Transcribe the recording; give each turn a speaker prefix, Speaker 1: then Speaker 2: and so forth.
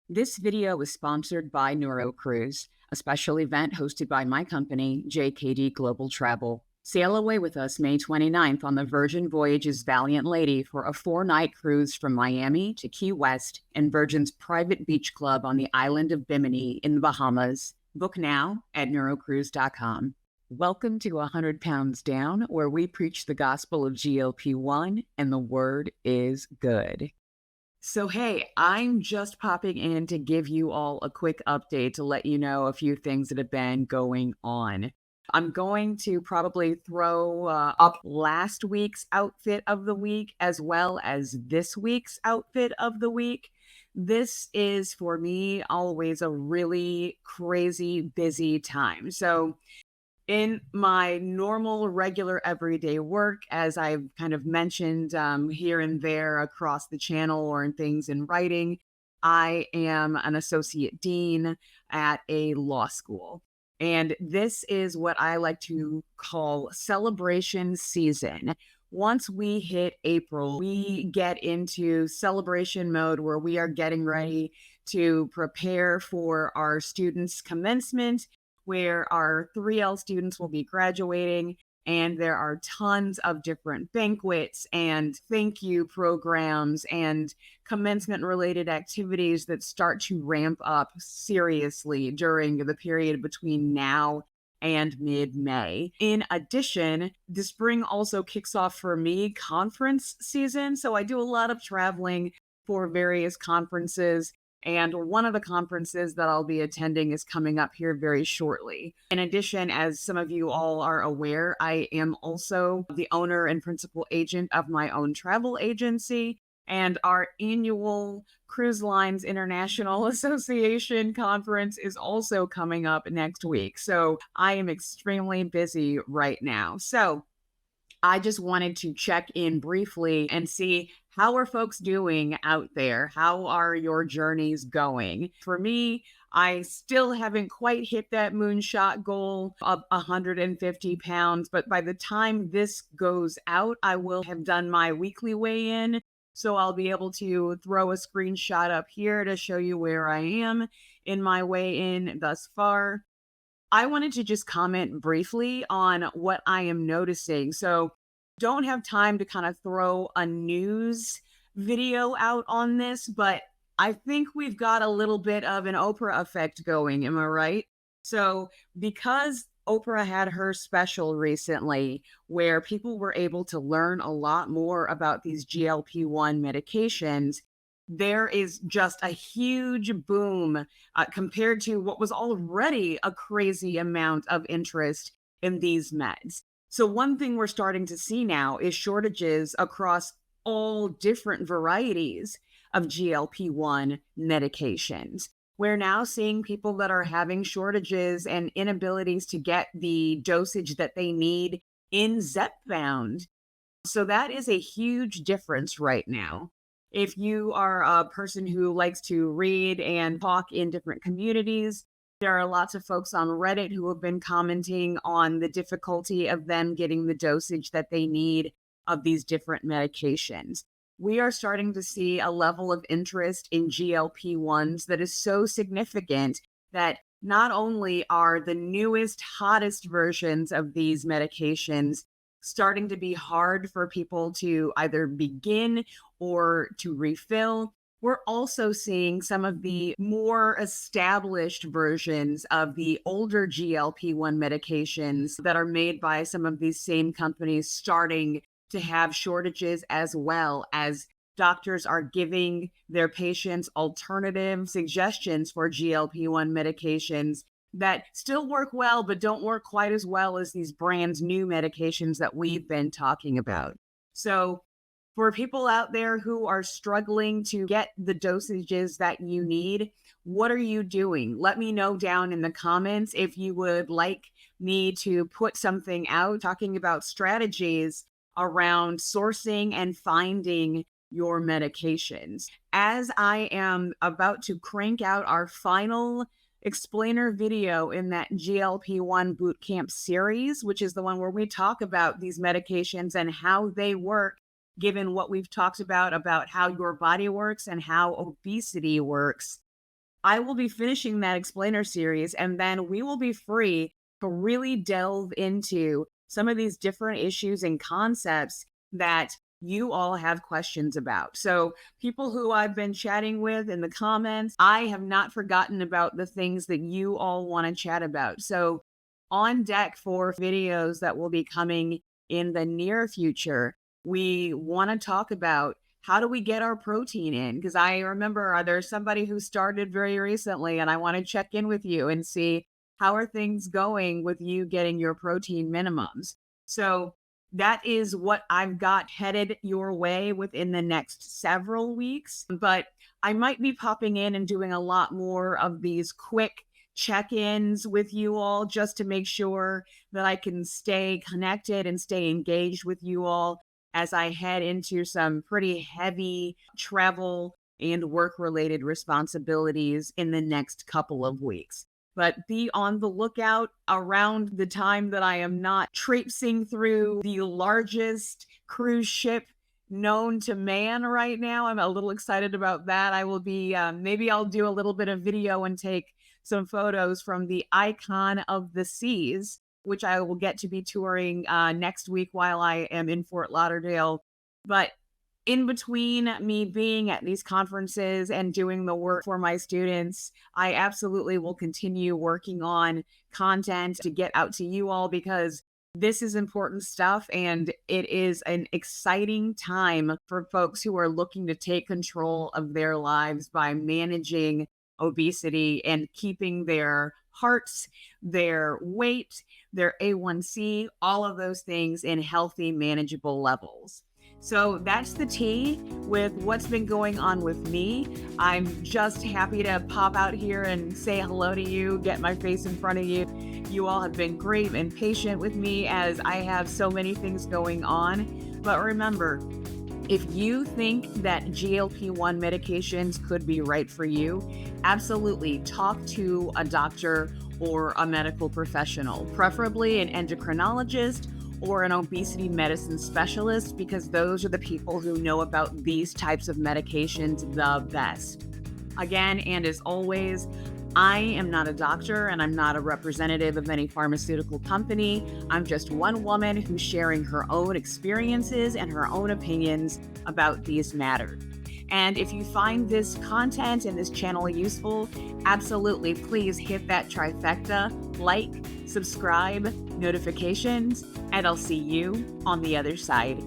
Speaker 1: This video is sponsored by NeuroCruise, a special event hosted by my company, JKD Global Travel. Sail away with us May 29th on the Virgin Voyages Valiant Lady for a 4-night cruise from Miami to Key West and Virgin's private beach club on the island of Bimini in the Bahamas. Book now at neurocruise.com. Welcome to 100 Pounds Down, where we preach the gospel of GLP-1 and the word is good. So, hey, I'm just popping in to give you all a quick update to let you know a few things that have been going on. I'm going to probably throw up last week's outfit of the week as well as this week's outfit of the week. This is for me always a really crazy busy time. So, in my normal, regular, everyday work, as I've kind of mentioned here and there across the channel or in things in writing, I am an associate dean at a law school. And this is what I like to call celebration season. Once we hit April, we get into celebration mode where we are getting ready to prepare for our students' commencement, where our 3L students will be graduating, and there are tons of different banquets and thank you programs and commencement related activities that start to ramp up seriously during the period between now and mid-May. In addition, the spring also kicks off for me conference season. So I do a lot of traveling for various conferences. And one of the conferences that I'll be attending is coming up here very shortly. In addition, as some of you all are aware, I am also the owner and principal agent of my own travel agency. And our annual Cruise Lines International Association conference is also coming up next week. So I am extremely busy right now. So I just wanted to check in briefly and see, how are folks doing out there? How are your journeys going? For me, I still haven't quite hit that moonshot goal of 150 pounds, but by the time this goes out, I will have done my weekly weigh-in. So I'll be able to throw a screenshot up here to show you where I am in my weigh-in thus far. I wanted to just comment briefly on what I am noticing. So, don't have time to kind of throw a news video out on this, but I think we've got a little bit of an Oprah effect going. Am I right? So, because Oprah had her special recently where people were able to learn a lot more about these GLP-1 medications, there is just a huge boom compared to what was already a crazy amount of interest in these meds. So one thing we're starting to see now is shortages across all different varieties of GLP-1 medications. We're now seeing people that are having shortages and inabilities to get the dosage that they need in Zepbound. So that is a huge difference right now. If you are a person who likes to read and talk in different communities, there are lots of folks on Reddit who have been commenting on the difficulty of them getting the dosage that they need of these different medications. We are starting to see a level of interest in GLP-1s that is so significant that not only are the newest, hottest versions of these medications starting to be hard for people to either begin or to refill, we're also seeing some of the more established versions of the older GLP-1 medications that are made by some of these same companies starting to have shortages, as well as doctors are giving their patients alternative suggestions for GLP-1 medications that still work well, but don't work quite as well as these brand new medications that we've been talking about. So for people out there who are struggling to get the dosages that you need, what are you doing? Let me know down in the comments if you would like me to put something out talking about strategies around sourcing and finding your medications. As I am about to crank out our final explainer video in that GLP-1 Bootcamp series, which is the one where we talk about these medications and how they work, given what we've talked about how your body works and how obesity works. I will be finishing that explainer series, and then we will be free to really delve into some of these different issues and concepts that you all have questions about. So, people who I've been chatting with in the comments, I have not forgotten about the things that you all want to chat about. So, on deck for videos that will be coming in the near future, we want to talk about how do we get our protein in? Because I remember there's somebody who started very recently, and I want to check in with you and see how are things going with you getting your protein minimums. So that is what I've got headed your way within the next several weeks. But I might be popping in and doing a lot more of these quick check-ins with you all just to make sure that I can stay connected and stay engaged with you all as I head into some pretty heavy travel and work-related responsibilities in the next couple of weeks. But be on the lookout around the time that I am not traipsing through the largest cruise ship known to man right now. I'm a little excited about that. I will be, maybe I'll do a little bit of video and take some photos from the Icon of the Seas, which I will get to be touring next week while I am in Fort Lauderdale. But in between me being at these conferences and doing the work for my students, I absolutely will continue working on content to get out to you all because this is important stuff and it is an exciting time for folks who are looking to take control of their lives by managing obesity and keeping their hearts, their weight, their A1C, all of those things in healthy, manageable levels. So that's the tea with what's been going on with me. I'm just happy to pop out here and say hello to you, get my face in front of you. You all have been great and patient with me as I have so many things going on. But remember, if you think that GLP-1 medications could be right for you, absolutely talk to a doctor or a medical professional, preferably an endocrinologist or an obesity medicine specialist, because those are the people who know about these types of medications the best. Again, and as always, I am not a doctor and I'm not a representative of any pharmaceutical company. I'm just one woman who's sharing her own experiences and her own opinions about these matters. And if you find this content and this channel useful, absolutely please hit that trifecta, like, subscribe, notifications, and I'll see you on the other side.